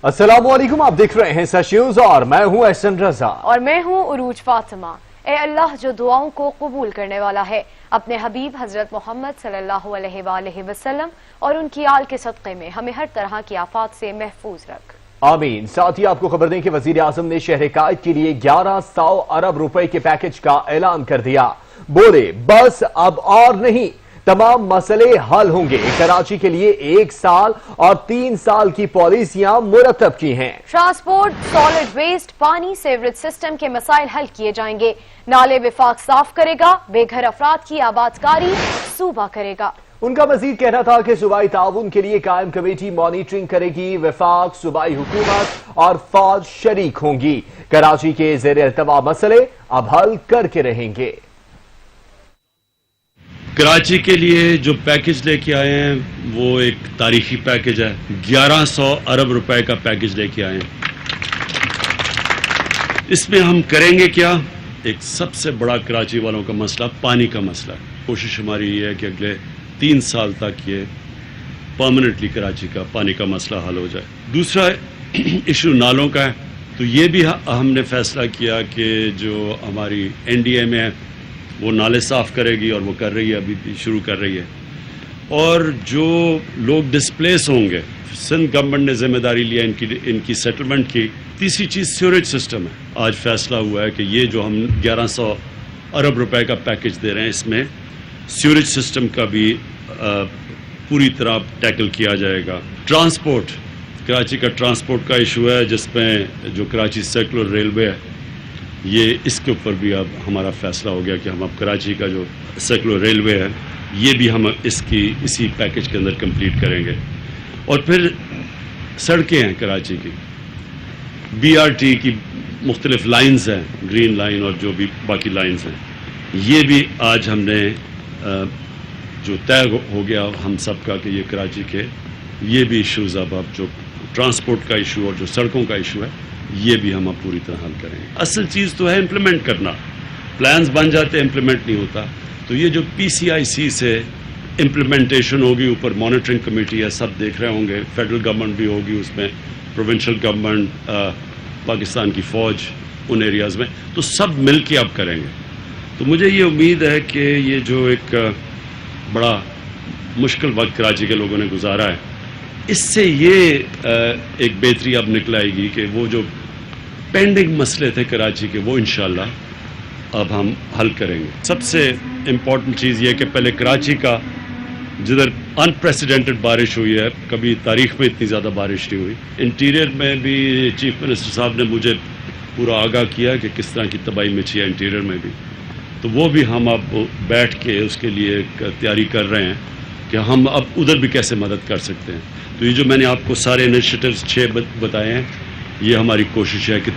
السلام علیکم، آپ دیکھ رہے ہیں سچ نیوز اور میں ہوں احسن رضا اور میں ہوں عروج فاطمہ۔ اے اللہ جو دعاؤں کو قبول کرنے والا ہے، اپنے حبیب حضرت محمد صلی اللہ علیہ وآلہ وسلم اور ان کی آل کے صدقے میں ہمیں ہر طرح کی آفات سے محفوظ رکھ، آمین۔ ساتھ ہی آپ کو خبر دیں کہ وزیر اعظم نے شہر قائد کے لیے 1100 ارب روپے کے پیکج کا اعلان کر دیا۔ بولے بس اب اور نہیں، تمام مسئلے حل ہوں گے۔ کراچی کے لیے 1 سال اور 3 سال کی پالیسیاں مرتب کی ہیں۔ ٹرانسپورٹ، سالڈ ویسٹ، پانی، سیوریج سسٹم کے مسائل حل کیے جائیں گے۔ نالے وفاق صاف کرے گا، بے گھر افراد کی آبادکاری صوبہ کرے گا۔ ان کا مزید کہنا تھا کہ صوبائی تعاون کے لیے قائم کمیٹی مانیٹرنگ کرے گی، وفاق، صوبائی حکومت اور فوج شریک ہوں گی۔ کراچی کے زیر التوا مسئلے اب حل کر کے رہیں گے۔ کراچی کے لیے جو پیکج لے کے آئے ہیں وہ ایک تاریخی پیکج ہے۔ 1100 ارب روپے کا پیکج لے کے آئے ہیں۔ اس میں ہم کریں گے کیا؟ ایک سب سے بڑا کراچی والوں کا مسئلہ پانی کا مسئلہ ہے۔ کوشش ہماری یہ ہے کہ اگلے 3 سال تک یہ پرماننٹلی کراچی کا پانی کا مسئلہ حل ہو جائے۔ دوسرا ایشو نالوں کا ہے، تو یہ بھی ہم نے فیصلہ کیا کہ جو ہماری این ڈی اے میں ہے وہ نالے صاف کرے گی، اور وہ کر رہی ہے، ابھی بھی شروع کر رہی ہے۔ اور جو لوگ ڈسپلیس ہوں گے، سندھ گورنمنٹ نے ذمہ داری لیا ان کی سیٹلمنٹ کی۔ تیسری چیز سیوریج سسٹم ہے۔ آج فیصلہ ہوا ہے کہ یہ جو ہم 1100 ارب روپے کا پیکج دے رہے ہیں، اس میں سیوریج سسٹم کا بھی پوری طرح ٹیکل کیا جائے گا۔ ٹرانسپورٹ، کراچی کا ٹرانسپورٹ کا ایشو ہے، جس میں جو کراچی سرکولر ریلوے ہے، یہ اس کے اوپر بھی اب ہمارا فیصلہ ہو گیا کہ ہم اب کراچی کا جو سرکولر ریلوے ہے یہ بھی ہم اسی پیکج کے اندر کمپلیٹ کریں گے۔ اور پھر سڑکیں ہیں کراچی کی، بی آر ٹی کی مختلف لائنز ہیں، گرین لائن اور جو بھی باقی لائنز ہیں، یہ بھی آج ہم نے جو طے ہو گیا ہم سب کا کہ یہ کراچی کے یہ بھی ایشوز اب جو ٹرانسپورٹ کا ایشو اور جو سڑکوں کا ایشو ہے یہ بھی ہم اب پوری طرح حل کریں گے۔ اصل چیز تو ہے امپلیمنٹ کرنا۔ پلانز بن جاتے امپلیمنٹ نہیں ہوتا، تو یہ جو پی سی آئی سی سے امپلیمنٹیشن ہوگی، اوپر مانیٹرنگ کمیٹی ہے، سب دیکھ رہے ہوں گے، فیڈرل گورنمنٹ بھی ہوگی اس میں، پروونشل گورنمنٹ، پاکستان کی فوج ان ایریاز میں، تو سب مل کے اب کریں گے۔ تو مجھے یہ امید ہے کہ یہ جو ایک بڑا مشکل وقت کراچی کے لوگوں نے گزارا ہے، اس سے یہ ایک بہتری اب نکل آئے گی کہ وہ جو پینڈنگ مسئلے تھے کراچی کے وہ انشاءاللہ اب ہم حل کریں گے۔ سب سے امپورٹنٹ چیز یہ کہ پہلے کراچی کا جدھر انپریسیڈنٹڈ بارش ہوئی ہے، کبھی تاریخ میں اتنی زیادہ بارش نہیں ہوئی۔ انٹیریئر میں بھی چیف منسٹر صاحب نے مجھے پورا آگاہ کیا کہ کس طرح کی تباہی مچی ہے انٹیریئر میں بھی، تو وہ بھی ہم اب بیٹھ کے اس کے لیے تیاری کر رہے ہیں کہ ہم اب ادھر بھی کیسے مدد کر سکتے ہیں۔ تو یہ جو میں نے آپ کو سارے انیشیٹیوز 6 بتائے ہیں، یہ ہماری کوشش ہے کہ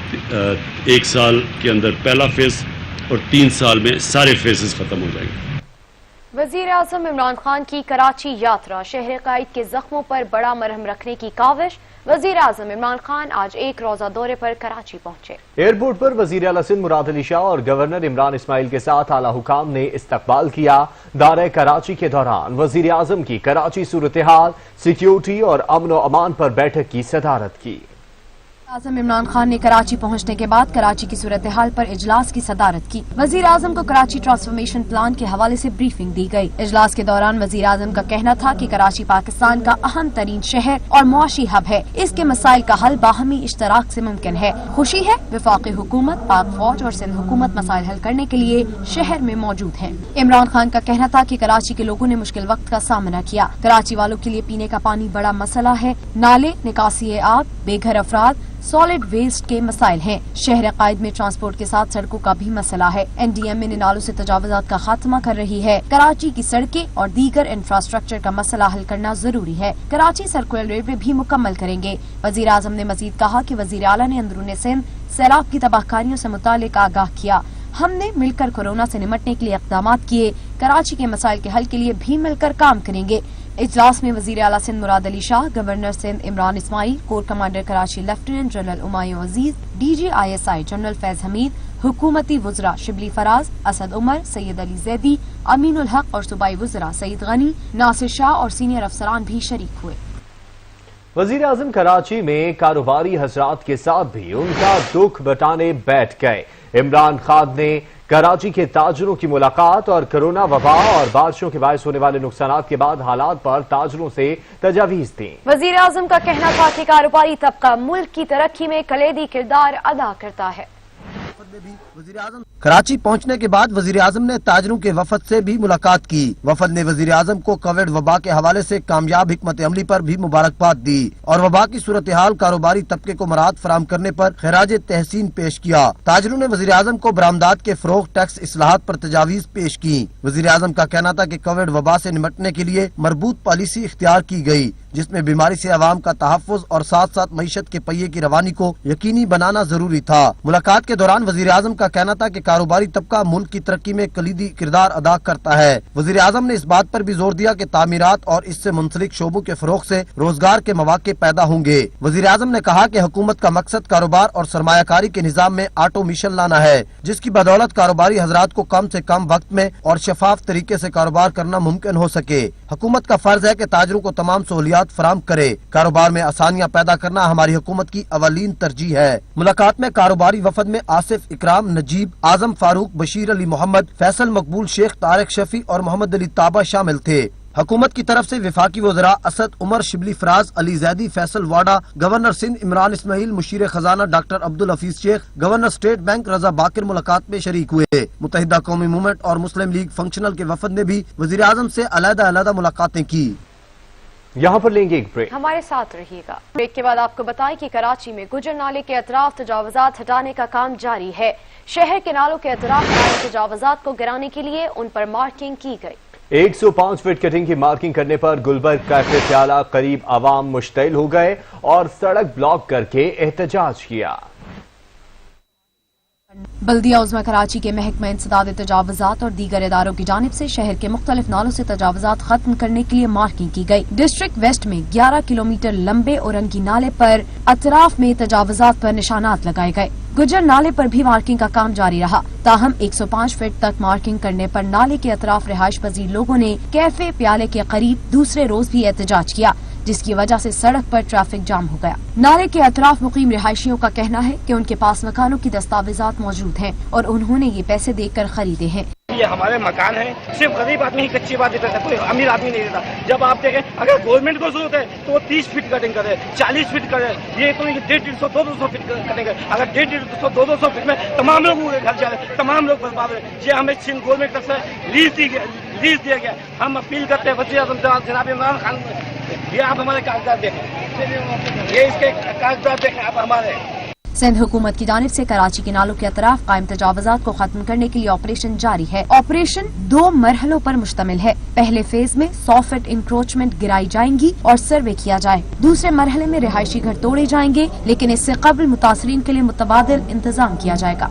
1 سال کے اندر پہلا فیز اور 3 سال میں سارے فیزز ختم ہو جائیں گے۔ وزیر اعظم عمران خان کی کراچی یاترا، شہر قائد کے زخموں پر بڑا مرہم رکھنے کی کاوش۔ وزیر اعظم عمران خان آج 1 روزہ دورے پر کراچی پہنچے۔ ایئرپورٹ پر وزیر اعلیٰ سندھ مراد علی شاہ اور گورنر عمران اسماعیل کے ساتھ اعلیٰ حکام نے استقبال کیا۔ دورہ کراچی کے دوران وزیر اعظم کی کراچی صورتحال، سیکیورٹی اور امن و امان پر بیٹھک کی صدارت کی۔ اعظم عمران خان نے کراچی پہنچنے کے بعد کراچی کی صورتحال پر اجلاس کی صدارت کی۔ وزیر اعظم کو کراچی ٹرانسفارمیشن پلان کے حوالے سے بریفنگ دی گئی۔ اجلاس کے دوران وزیر اعظم کا کہنا تھا کہ کراچی پاکستان کا اہم ترین شہر اور معاشی ہب ہے، اس کے مسائل کا حل باہمی اشتراک سے ممکن ہے۔ خوشی ہے وفاقی حکومت، پاک فوج اور سندھ حکومت مسائل حل کرنے کے لیے شہر میں موجود ہیں۔ عمران خان کا کہنا تھا کہ کراچی کے لوگوں نے مشکل وقت کا سامنا کیا۔ کراچی والوں کے لیے پینے کا پانی بڑا مسئلہ ہے، نالے، نکاسی آب، بے گھر افراد، سالڈ ویسٹ کے مسائل ہیں۔ شہر قائد میں ٹرانسپورٹ کے ساتھ سڑکوں کا بھی مسئلہ ہے۔ این ڈی ایم ان نالوں سے تجاوزات کا خاتمہ کر رہی ہے۔ کراچی کی سڑکیں اور دیگر انفراسٹرکچر کا مسئلہ حل کرنا ضروری ہے۔ کراچی سرکولر ریلوے بھی مکمل کریں گے۔ وزیر اعظم نے مزید کہا کہ وزیر اعلیٰ نے اندرون سندھ سیلاب کی تباہ کاریوں سے متعلق آگاہ کیا۔ ہم نے مل کر کورونا سے نمٹنے کے لیے اقدامات کیے، کراچی کے مسائل کے حل کے لیے بھی مل کر کام کریں گے۔ اجلاس میں وزیر اعلیٰ Sindh Murad Ali Shah, governor Sindh Imran Ismail, corps commander Karachi lieutenant general Humayun Aziz, D G I S I general Faiz Hameed, حکومتی وزراء شبلی فراز، اسد عمر، سید علی زیدی، امین الحق اور صوبائی وزراء سعید غنی، ناصر شاہ اور سینئر افسران بھی شریک ہوئے۔ वजीर आजम कराची में कारोबारी हजरात के साथ भी उनका दुख बटाने बैठ गए। इमरान खान ने कराची के ताजरों की मुलाकात और कोरोना वबा और बारिशों के बायस होने वाले नुकसानात के बाद हालात पर ताजरों से तजावीज दी। वजीर आजम का कहना था कि कारोबारी तबका मुल्क की तरक्की में कलीदी किरदार अदा करता है। कराची पहुंचने के बाद वजीर आजम ने ताजरों के वफद से भी मुलाकात की। वफद ने वजीर आजम को कोविड वबा के हवाले से कामयाब हिकमत अमली पर भी मुबारकबाद दी और वबा की सूरत हाल कारोबारी तबके को मराहत फराहम करने पर खिराज तहसीन पेश किया। ताजरों ने वजीर आजम को बरामदात के फरोग, टैक्स इस्लाहात पर तजावीज पेश की। वजीर आजम का कहना था कि कोविड वबा से निपटने के लिए मरबूत पॉलिसी इख्तियार की गई, जिसमें बीमारी से अवाम का तहफ़्फ़ुज़ और साथ साथ मईशत के पहिए की रवानी को यकीनी बनाना जरूरी था। मुलाकात के दौरान वजीर आजम का कहना था कि कारोबारी तबका मुल्क की तरक्की में कलीदी किरदार अदा करता है। वजीर आजम ने इस बात पर भी जोर दिया कि तामीरात और इससे मुंसलिक शोबों के फरोग से रोजगार के मौके पैदा होंगे। वजीर आजम ने कहा कि हुकूमत का मकसद कारोबार और सरमायाकारी के निजाम में ऑटोमेशन लाना है, जिसकी बदौलत कारोबारी हजरात को कम से कम वक्त में और शफाफ तरीके से कारोबार करना मुमकिन हो सके। हुकूमत का फर्ज है कि ताजरों को तमाम सहूलियात फराहम करे। कारोबार में आसानियाँ पैदा करना हमारी हुकूमत की अवलीन तरजीह है। मुलाकात में कारोबारी वफद में आसिफ इकराम, नजीब, आजम फारूक, बशीर अली मोहम्मद, फैसल मकबूल शेख, तारिक शफी और मोहम्मद अली ताबा शामिल थे। हुकूमत की तरफ से वफाकी वज़रा असद उमर, शिबली फराज, अली जैदी, फैसल वाडा, गवर्नर सिंध इमरान इस्माइल, मुशीर खजाना doctor Abdul Hafeez Shaikh, governor state bank Raza Baqir मुलाकात में शरीक हुए। मुत्तहिदा कौमी मूवमेंट और मुस्लिम लीग फंक्शनल के वफद ने भी वज़ीर आज़म से अलग-अलग मुलाकातें की। यहाँ पर लेंगे एक ब्रेक। हमारे साथ रहिएगा। ब्रेक के बाद आपको बताएं कि कराची में गुजर नाले के अतराफ तजावजात हटाने का काम जारी है। शहर के नालों के अतराफ तजावजात को गिराने के लिए उन पर मार्किंग की गई। 105 फीट कटिंग की मार्किंग करने पर गुलबर्ग कैफे से आला करीब आवाम मुश्तइल हो गए और सड़क ब्लॉक करके एहतजाज किया। बल्दिया उज़्मा कराची के महकमा इंसदाद तजावजात और दीगर इदारों की जानिब से शहर के मुख्तलिफ नालों से तजावजात खत्म करने के लिए मार्किंग की गई। डिस्ट्रिक्ट वेस्ट में 11 किलोमीटर लंबे औरंगी नाले पर अतराफ में तजावजात पर निशानात लगाए गए। गुजर नाले पर भी मार्किंग का काम जारी रहा। ताहम 105 फीट तक मार्किंग करने पर नाले के अतराफ रिहाइश पजीर लोगों ने कैफे प्याले के करीब दूसरे रोज भी एहतजाज किया, जिसकी वजह से सड़क पर ट्रैफिक जाम हो गया। नाले के अतराफ मुकीम रिहायशियों का कहना है कि उनके पास मकानों की दस्तावेजात मौजूद हैं और उन्होंने ये पैसे देकर खरीदे हैं। ये हमारे मकान है, सिर्फ गरीब आदमी ही कच्ची बात देता है, कोई अमीर आदमी नहीं देता। जब आप देखें, अगर गवर्नमेंट को जरूरत है तो 30 फीट कटिंग करे, 40 फीट करे, ये तो 150, 200 फीट कटेंगे। अगर 150, 200 फीट में तमाम लोग घर जा रहे, तमाम लोग बर्बाद हो रहे। ये हमें सिंध गवर्नमेंट तरफ से लीज दिया गया। हम अपील करते हैं वज़ीर आज़म जनाब इमरान खान, ये आप हमारे कागजात देखें, ये इसके कागजात देखें आप हमारे। सिंध हुकूमत की जानिब से कराची के नालों के अतराफ कायम तजावजात को खत्म करने के लिए ऑपरेशन जारी है। ऑपरेशन 2 मरहलों पर मुश्तमिल है। पहले फेज में 100 फीट इंक्रोचमेंट गिराई जाएंगी और सर्वे किया जाए। दूसरे मरहले में रिहायशी घर तोड़े जाएंगे, लेकिन इससे कबल मुतासरीन के लिए मुतबादिल इंतजाम किया जाएगा।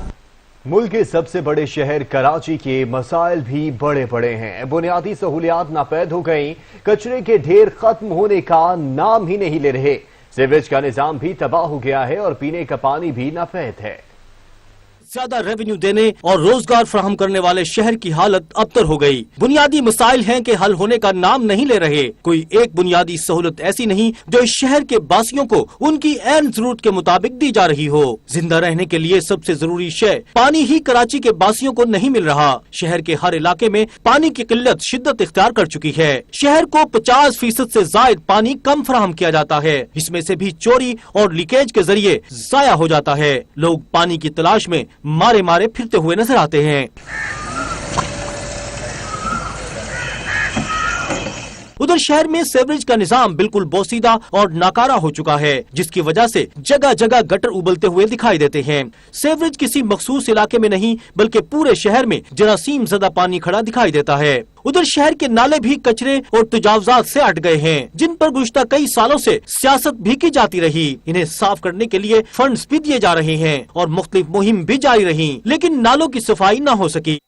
मुल्क के सबसे बड़े शहर कराची के मसाइल भी बड़े बड़े हैं। बुनियादी सहूलियात नापैद हो गई, कचरे के ढेर खत्म होने का नाम ही नहीं ले रहे। सीवरेज का निजाम भी तबाह हो गया है और पीने का पानी भी नाफैद है। ज्यादा रेवेन्यू देने और रोजगार फराहम करने वाले शहर की हालत अबतर हो गई। बुनियादी मसाइल हैं कि हल होने का नाम नहीं ले रहे। कोई एक बुनियादी सहूलत ऐसी नहीं जो इस शहर के बासियों को उनकी ऐन जरूरत के मुताबिक दी जा रही हो। जिंदा रहने के लिए सबसे जरूरी शय पानी ही कराची के बासियों को नहीं मिल रहा। शहर के हर इलाके में पानी की किल्लत शिद्दत इख्तियार कर चुकी है। शहर को 50% से जायद पानी कम फराहम किया जाता है। इसमें से भी चोरी और लीकेज के जरिए जाया हो जाता है। लोग पानी की तलाश में मारे मारे फिरते हुए नजर आते हैं। उधर शहर में सीवरेज का निजाम बिल्कुल बोसीदा और नाकारा हो चुका है, जिसकी वजह से जगह जगह गटर उबलते हुए दिखाई देते हैं। सीवरेज किसी मखसूस इलाके में नहीं बल्कि पूरे शहर में जरासीम ज़दा पानी खड़ा दिखाई देता है। उधर शहर के नाले भी कचरे और तजावजात से अट गए हैं, जिन पर गुज़श्ता कई सालों से सियासत भी की जाती रही। इन्हें साफ करने के लिए फंड्स भी दिए जा रहे हैं और मुख्तलिफ मुहिम भी जारी रही, लेकिन नालों की सफाई न हो सकी।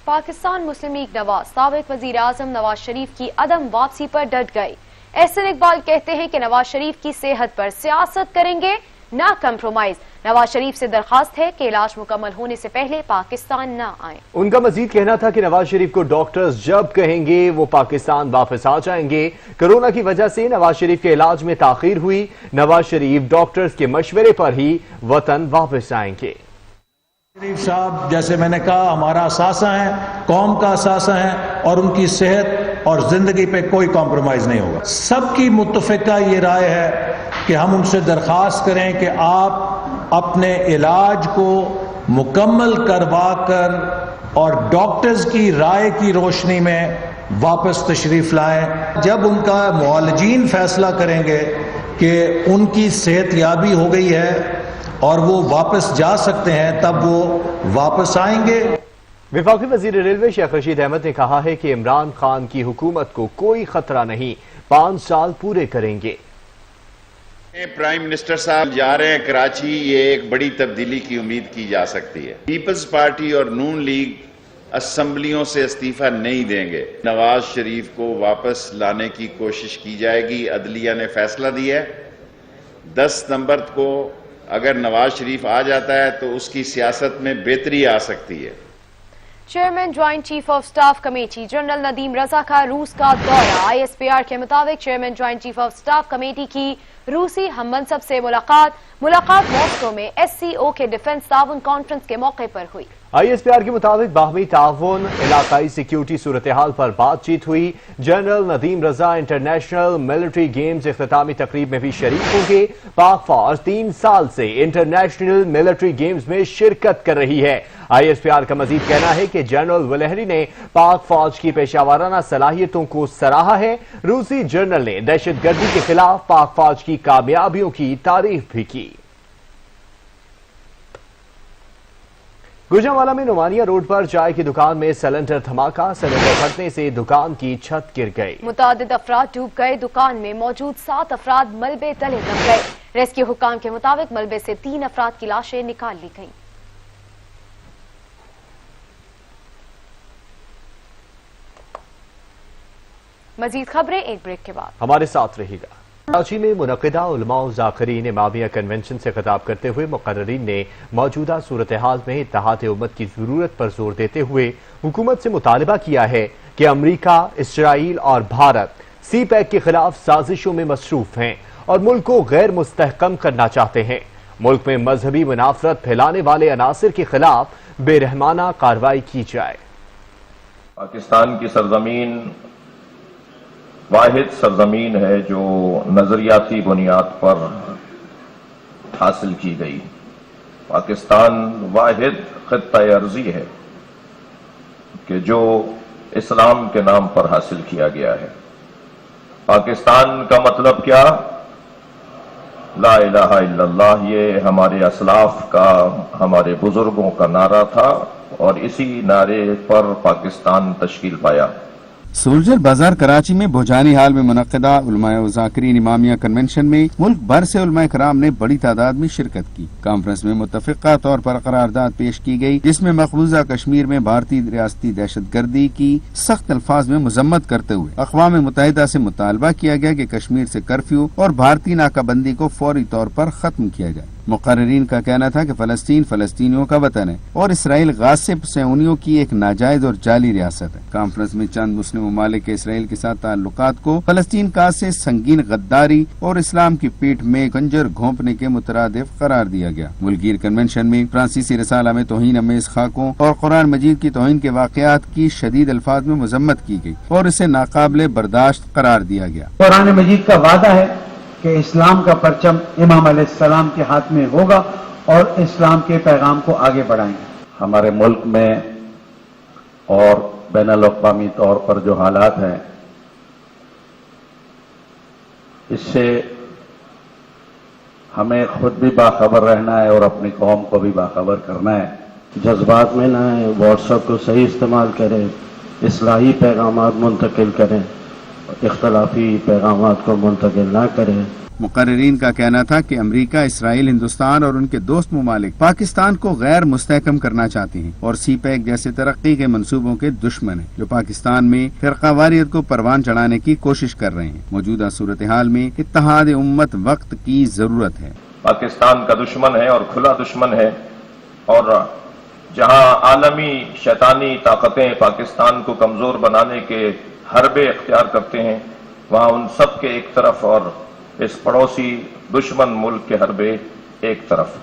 पाकिस्तान मुस्लिम लीग नवाज साबिक वजीर आजम नवाज शरीफ की अदम वापसी पर डट गए। एहसन इकबाल कहते हैं कि नवाज शरीफ की सेहत पर सियासत करेंगे, ना कम्प्रोमाइज। नवाज शरीफ से दरखास्त है कि इलाज मुकम्मल होने से पहले पाकिस्तान न आए। उनका मजीद कहना था कि नवाज शरीफ को डॉक्टर्स जब कहेंगे वो पाकिस्तान वापस आ जाएंगे। कोरोना की वजह से नवाज शरीफ के इलाज में ताखीर हुई। नवाज शरीफ डॉक्टर्स के मशवरे पर ही वतन वापस आएंगे। शरीफ साहब जैसे मैंने कहा हमारा असासा है, कौम का असासा है और उनकी सेहत और जिंदगी पे कोई कॉम्प्रोमाइज नहीं होगा। सबकी मुत्तफिका ये राय है कि हम उनसे दरख्वास्त करें कि आप अपने इलाज को मुकम्मल करवा कर और डॉक्टर्स की राय की रोशनी में वापस तशरीफ लाएं। जब उनका मुआलजीन फैसला करेंगे कि उनकी सेहत याबी हो गई है और वो वापस जा सकते हैं तब वो वापस आएंगे। वफाकी वजीर रेलवे शेख रशीद अहमद ने कहा है कि इमरान खान की हुकूमत को कोई खतरा नहीं, 5 साल पूरे करेंगे। प्राइम मिनिस्टर साहब जा रहे हैं कराची, ये एक बड़ी तब्दीली की उम्मीद की जा सकती है। पीपल्स पार्टी और नून लीग असेंबलियों से इस्तीफा नहीं देंगे। नवाज शरीफ को वापस लाने की कोशिश की जाएगी। अदलिया ने फैसला दिया है 10 सितंबर को अगर नवाज शरीफ आ जाता है तो उसकी सियासत में बेहतरी आ सकती है। Chairman joint chief of staff committee general Nadeem Raza का रूस का दौरा। ISPR के मुताबिक chairman joint chief of staff committee की रूसी हम मनसब से मुलाकात मॉस्को में SCO के डिफेंस ताउन कॉन्फ्रेंस के मौके पर हुई। ISPR के मुताबिक बाहमी ताउन, इलाकाई सिक्योरिटी सूरत हाल पर बातचीत हुई। जनरल नदीम रजा इंटरनेशनल मिलिट्री गेम्स इख्तितामी तकरीब में भी शरीक होंगे। पाक फौज 3 साल से इंटरनेशनल मिलिट्री गेम्स में शिरकत कर रही है। ISPR का मजीद कहना है कि जनरल वलहरी ने पाक फौज की पेशावराना सलाहियतों को सराहा है। रूसी जनरल ने दहशतगर्दी के खिलाफ पाक फौज की कामयाबियों की तारीफ भी की। गुजरांवाला में नुमानिया रोड पर चाय की दुकान में सिलेंडर धमाका। सिलेंडर फटने से दुकान की छत गिर गई। मुतादिद अफराद डूब गए। दुकान में मौजूद 7 अफराद मलबे तले दब गए। रेस्क्यू हुकाम के मुताबिक मलबे से 3 अफराद की लाशें निकाल ली गईं। मजीद खबरें एक ब्रेक के बाद। हमारे साथ रहिएगा। कराची में मुनक़िदा उलमा व ज़ाकिरीन इमामिया कन्वेंशन से खिताब करते हुए मुक़र्रिरीन ने मौजूदा सूरत हाल में इत्तेहाद उम्मत की ज़रूरत पर जोर देते हुए हुकूमत से मुतालबा किया है कि अमरीका, इसराइल और भारत CPEC के खिलाफ साजिशों में मसरूफ हैं और मुल्क को गैर मुस्तहकम करना चाहते हैं। मुल्क में मजहबी मुनाफरत फैलाने वाले अनासिर के खिलाफ बेरहमाना कार्रवाई की जाए। पाकिस्तान की सरजमीन वाहिद सरजमीन है जो नजरियाती बुनियाद पर हासिल की गई। पाकिस्तान वाहिद खित्ता अर्जी है कि जो इस्लाम के नाम पर हासिल किया गया है। पाकिस्तान का मतलब क्या? ला इलाहा इल्लल्लाह, ये हमारे असलाफ का, हमारे बुजुर्गों का नारा था और इसी नारे पर पाकिस्तान तश्कील पाया। सोल्जर बाजार कराची में भोजानी हाल में मुनक़िदा उलमाए व ज़ाकिरीन इमामिया कन्वेंशन में मुल्क भर से उलमाए कराम ने बड़ी तादाद में शिरकत की। कॉन्फ्रेंस में मुत्तफ़िक़ा तौर पर करारदाद पेश की गई, जिसमें मक़बूज़ा कश्मीर में भारतीय रियासती दहशतगर्दी की सख्त अल्फाज में मजम्मत करते हुए अक़वाम मुत्तहिदा से मुतालबा किया गया कि कश्मीर से कर्फ्यू और भारतीय नाकाबंदी को फौरी तौर पर खत्म किया जाए। मुक़र्रिरीन का कहना था कि फ़लस्तीन फ़लस्तीनियों का वतन है और इसराइल गासिब सैनियों की एक नाजायज और जाली रियासत है। कॉन्फ्रेंस में चंद मुस्लिम ममालिक के इसराइल के साथ ताल्लुकात को फ़लस्तीन का से संगीन गद्दारी और इस्लाम की पीठ में खंजर घोंपने के मुतरादिफ करार दिया गया। मुल्कीर कन्वेंशन में फ्रांसीसी रसाला में तौहीन अमेज़ खाकों और कुरान मजीद की तौहीन के वाक़यात की शदीद अल्फाज में मजम्मत की गई और इसे नाकाबिले बर्दाश्त करार दिया गया। कुरान मजीद का वादा है कि इस्लाम का परचम इमाम अलैहिस्सलाम के हाथ में होगा और इस्लाम के पैगाम को आगे बढ़ाएंगे। हमारे मुल्क में और बैनुल अक़वामी तौर पर जो हालात हैं, इससे हमें खुद भी बाखबर रहना है और अपनी कौम को भी बाखबर करना है। जज्बात में ना आए, व्हाट्सएप को सही इस्तेमाल करें, इस्लाही पैगामात मुंतकिल करें, इख्तलाफी पैगामात को मुंतकिल ना करें। मुक़र्रिरीन का कहना था कि अमेरिका, इसराइल, हिंदुस्तान और उनके दोस्त ममालिक पाकिस्तान को गैर मुस्तहकम करना चाहते हैं और CPEC जैसे तरक्की के मंसूबों के दुश्मन हैं, जो पाकिस्तान में फिरकावारियत को परवान चढ़ाने की कोशिश कर रहे हैं। मौजूदा सूरत हाल में इत्तेहाद उम्मत वक्त की जरूरत है। पाकिस्तान का दुश्मन है और खुला दुश्मन है, और जहां आलमी शैतानी ताकतें पाकिस्तान को कमजोर बनाने के हरबे इख्तियार करते हैं, वहां उन सब के एक तरफ और इस पड़ोसी दुश्मन मुल्क के हरबे एक तरफ।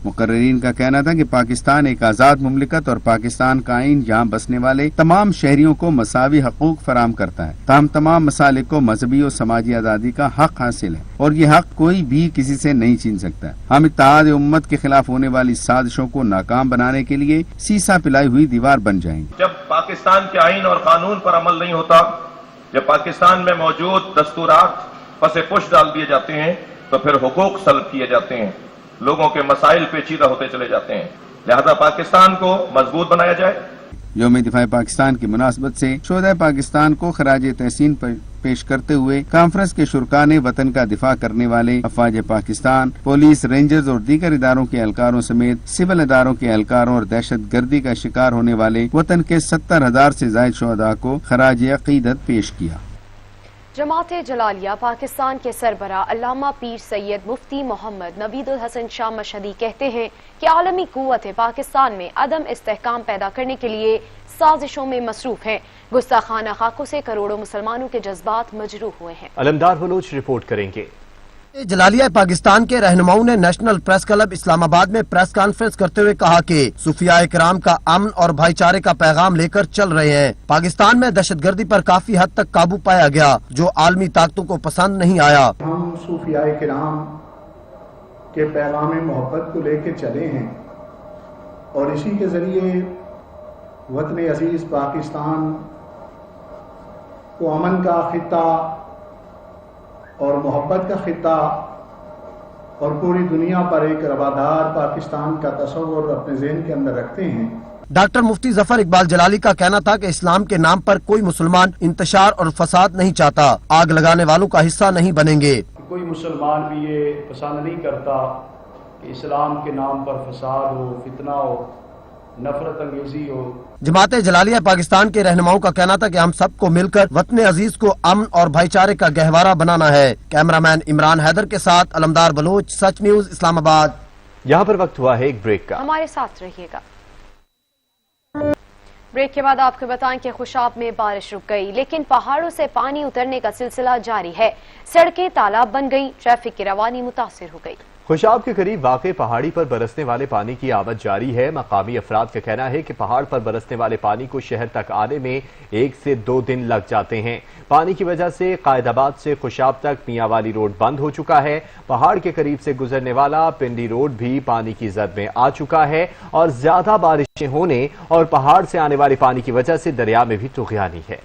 मुकर्रिरीन का कहना था कि पाकिस्तान एक आज़ाद मुमलिकत और पाकिस्तान का आइन यहाँ बसने वाले तमाम शहरियों को मसावी हकूक फराम करता है। ताहम तमाम मसालिक को मजहबी और समाजी आज़ादी का हक हासिल है और ये हक कोई भी किसी से नहीं छीन सकता। हम इत्तेहाद उम्मत के खिलाफ होने वाली साजिशों को नाकाम बनाने के लिए सीसा पिलाई हुई दीवार बन जाएंगे। जब पाकिस्तान के आइन और कानून पर अमल नहीं होता, जब पाकिस्तान में मौजूद दस्तूरात पसे पुश डाल दिए जाते हैं, तो फिर हुकूक सल्ब किए जाते हैं, लोगों के मसाइल पेचीदा होते चले जाते हैं। लिहाजा पाकिस्तान को मजबूत बनाया जाए। यौम दिफा पाकिस्तान की मुनासबत से शोहदा पाकिस्तान को खराज तहसीन पेश करते हुए कॉन्फ्रेंस के शुरका ने वतन का दिफा करने वाले अफवाज पाकिस्तान, पुलिस, रेंजर्स और दीगर इदारों के एहलकारों समेत सिविल इदारों के एहलकारों और दहशत गर्दी का शिकार होने वाले वतन के 70,000 से ज्यादा शोहदा को खराज अकीदत पेश किया। जमात जलालिया पाकिस्तान के सरबरा अल्लामा पीर सैयद मुफ्ती मोहम्मद नवीदुल हसन शाह मशहदी कहते हैं कि आलमी कुव्वतें पाकिस्तान में अदम इस्तेहकाम पैदा करने के लिए साजिशों में मसरूफ हैं। गुस्ताखाना खाकों से करोड़ों मुसलमानों के जज्बात मजरूह हुए हैं। अलमदार बलोच रिपोर्ट करेंगे। जलालिया पाकिस्तान के रहनुमाओं ने नेशनल प्रेस क्लब इस्लामाबाद में प्रेस कॉन्फ्रेंस करते हुए कहा कि सूफिया इकराम का अमन और भाईचारे का पैगाम लेकर चल रहे हैं। पाकिस्तान में दहशतगर्दी पर काफी हद तक काबू पाया गया, जो आलमी ताकतों को पसंद नहीं आया। हम सूफिया इकराम के पैगाम मोहब्बत को लेकर चले हैं और इसी के जरिए वतन अजीज पाकिस्तान को अमन का खित्ता और मोहब्बत का खित्ता और पूरी दुनिया पर एक रवादार पाकिस्तान का तस्वुर अपने ज़हन के अंदर रखते हैं। डॉक्टर मुफ्ती जफर इकबाल जलाली का कहना था कि इस्लाम के नाम पर कोई मुसलमान इंतशार और फसाद नहीं चाहता, आग लगाने वालों का हिस्सा नहीं बनेंगे। कोई मुसलमान भी ये पसंद नहीं करता कि इस्लाम के नाम पर फसाद हो, फितना हो, नफरत अंगेजी हो। जमात जलालिया पाकिस्तान के रहनुमाओं का कहना था कि हम सबको मिलकर वतन अजीज को अमन और भाईचारे का गहवारा बनाना है। कैमरामैन इमरान हैदर के साथ अलमदार बलोच, सच न्यूज इस्लामाबाद। यहाँ पर वक्त हुआ है एक ब्रेक का, हमारे साथ रहिएगा। ब्रेक के बाद आपको बताएं कि खुशाब में बारिश रुक गई, लेकिन पहाड़ों से पानी उतरने का सिलसिला जारी है। सड़कें तालाब बन गई, ट्रैफिक की रवानी मुतासिर हो गई। खुशाब के करीब वाक़े पहाड़ी पर बरसने वाले पानी की आवत जारी है। मकामी अफराद का कहना है कि पहाड़ पर बरसने वाले पानी को शहर तक आने में 1 से 2 दिन लग जाते हैं। पानी की वजह से कायदाबाद से खुशाब तक मियांवाली रोड बंद हो चुका है। पहाड़ के करीब से गुजरने वाला पिंडी रोड भी पानी की जद में आ चुका है और ज्यादा बारिशें होने और पहाड़ से आने वाले पानी की वजह से दरिया में भी तुग़यानी है।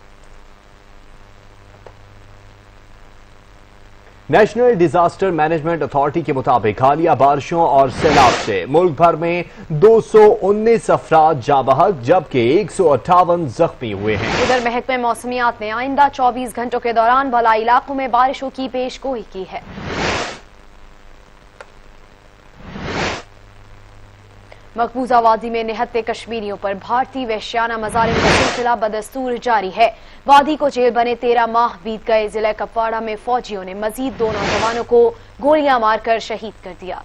नेशनल डिजास्टर मैनेजमेंट अथॉरिटी के मुताबिक हालिया बारिशों और सैलाब से मुल्क भर में 219 अफराद जाँ बहक जबकि 158 जख्मी हुए हैं। उधर महकमे मौसमियात ने आइंदा 24 घंटों के दौरान बाला इलाकों में बारिशों की पेशगोई की है। मकबूजा वादी में निहत्ते कश्मीरियों पर भारतीय वहशियाना मजालिम का सिलसिला बदस्तूर जारी है। वादी को जेल बने 13 माह बीत गए। जिला कपवाड़ा में फौजियों ने मजीद 2 नौजवानों को गोलियां मारकर शहीद कर दिया।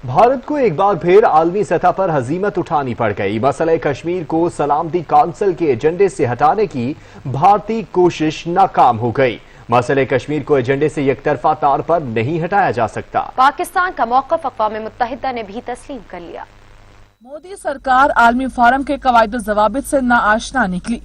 भारत को एक बार फिर आलमी सतह पर हजीमत उठानी पड़ गई। मसले कश्मीर को सलामती काउंसिल के एजेंडे से हटाने की भारतीय कोशिश नाकाम हो गई। मसले कश्मीर को एजेंडे से एकतरफा तौर पर नहीं हटाया जा सकता। पाकिस्तान का मौक़िफ़ अक़वाम मुत्तहिदा ने भी तस्लीम कर लिया। मोदी सरकार आलमी फोरम के कवायद ज़वाबित से नाआशना निकली।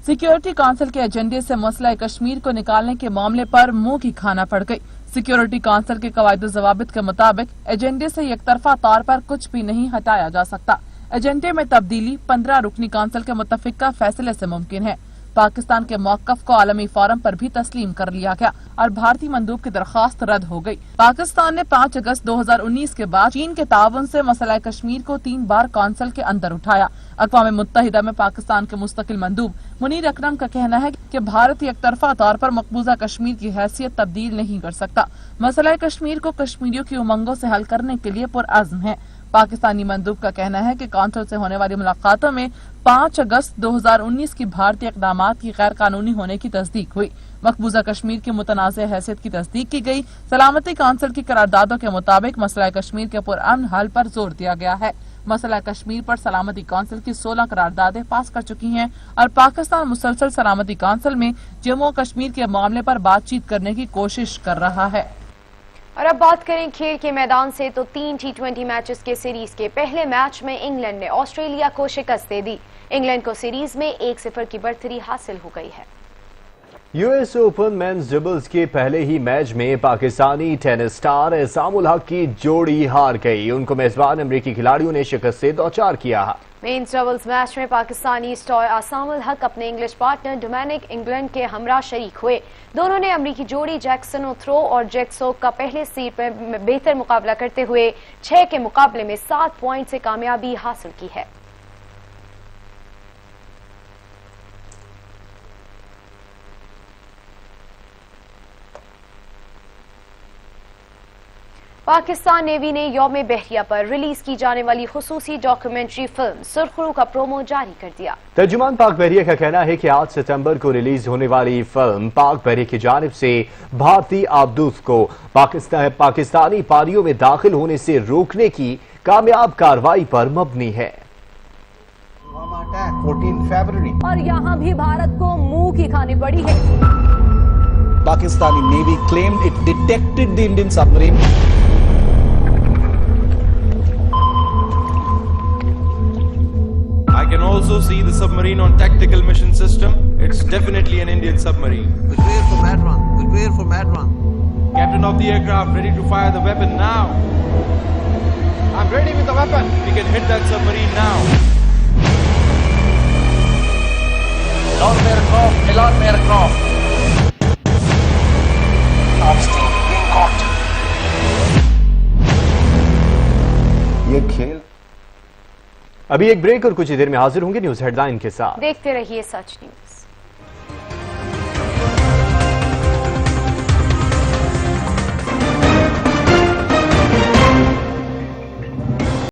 सिक्योरिटी काउंसिल के एजेंडे से मसला कश्मीर को निकालने के मामले पर मुंह की खाना पड़ गई। सिक्योरिटी काउंसिल के कवायद ज़वाबित के मुताबिक एजेंडे से एकतरफा तौर पर कुछ भी नहीं हटाया जा सकता। एजेंडे में तब्दीली 15 रुकनी काउंसिल के मुत्तफिका फैसले से मुमकिन है। पाकिस्तान के मौक़िफ़ को आलमी फोरम पर भी तस्लीम कर लिया गया और भारतीय मंदूब की दरख्वास्त रद्द हो गई। पाकिस्तान ने 5 अगस्त 2019 के बाद चीन के ताउन से मसला कश्मीर को 3 बार काउंसिल के अंदर उठाया। अक़वाम मुत्तहिदा में पाकिस्तान के मुस्तकिल मंदूब मुनीर अकरम का कहना है कि भारत एकतरफा तौर पर मकबूजा कश्मीर की हैसियत तब्दील नहीं कर सकता। मसला कश्मीर को कश्मीरियों की उमंगों से हल करने के लिए पुरअज़्म है। पाकिस्तानी मंदूब का कहना है कि कौंसिल से होने वाली मुलाकातों में 5 अगस्त 2019 की भारतीय इक़दामात की गैर कानूनी होने की तस्दीक हुई। मकबूजा कश्मीर की मुतनाज़ हैसियत की तस्दीक की गई। सलामती कौंसिल की करारदादों के मुताबिक मसला कश्मीर के पुरअमन हल पर जोर दिया गया है। मसला कश्मीर पर सलामती कौंसिल की 16 करारदादें पास कर चुकी हैं और पाकिस्तान मुसलसल सलामती कौंसिल में जम्मू और कश्मीर के मामले पर बातचीत करने की कोशिश कर रहा है। और अब बात करें खेल के मैदान से तो 3 T20 मैचेस के सीरीज के पहले मैच में इंग्लैंड ने ऑस्ट्रेलिया को शिकस्त दे दी। इंग्लैंड को सीरीज में 1-0 की बढ़तरी हासिल हो गई है। यूएस ओपन मेंस डबल्स के पहले ही मैच में पाकिस्तानी टेनिस स्टार एहसान उल हक की जोड़ी हार गई। उनको मेजबान अमेरिकी खिलाड़ियों ने शिकस्त से दो-चार किया। मेंस डबल्स मैच में पाकिस्तानी स्टार एहसान उल हक अपने इंग्लिश पार्टनर डोमिनिक इंग्लैंड के हमरा शरीक हुए। दोनों ने अमेरिकी जोड़ी जैक्सन ओथ्रो और जैक्सो का पहले सीट पर बेहतर मुकाबला करते हुए 6 के मुकाबले में 7 पॉइंट से कामयाबी हासिल की है। पाकिस्तान नेवी ने यौम बहरिया पर रिलीज की जाने वाली खुसूसी डॉक्यूमेंट्री फिल्म सुरखरू का प्रोमो जारी कर दिया। तर्जुमान पाक बहरिया का कहना है कि 8 सितंबर को रिलीज होने वाली फिल्म पाक बहरिया की जानिब से भारतीय आबदूस को पाकिस्तानी पारियों में दाखिल होने से रोकने की कामयाब कार्रवाई पर मबनी है। 14 फरवरी और यहाँ भी भारत को मुंह की खानी पड़ी है। Pakistani Navy claimed it detected the Indian submarine. I can also see the submarine on tactical mission system. It's definitely an Indian submarine. Prepare for mat run. Prepare for mat run. Captain of the aircraft, ready to fire the weapon now. I'm ready with the weapon. We can hit that submarine now. Alarm aircraft. Alarm aircraft. ये खेल अभी एक break और कुछ ही देर में हाजिर होंगे news headline के साथ। देखते रहिए सच न्यूज।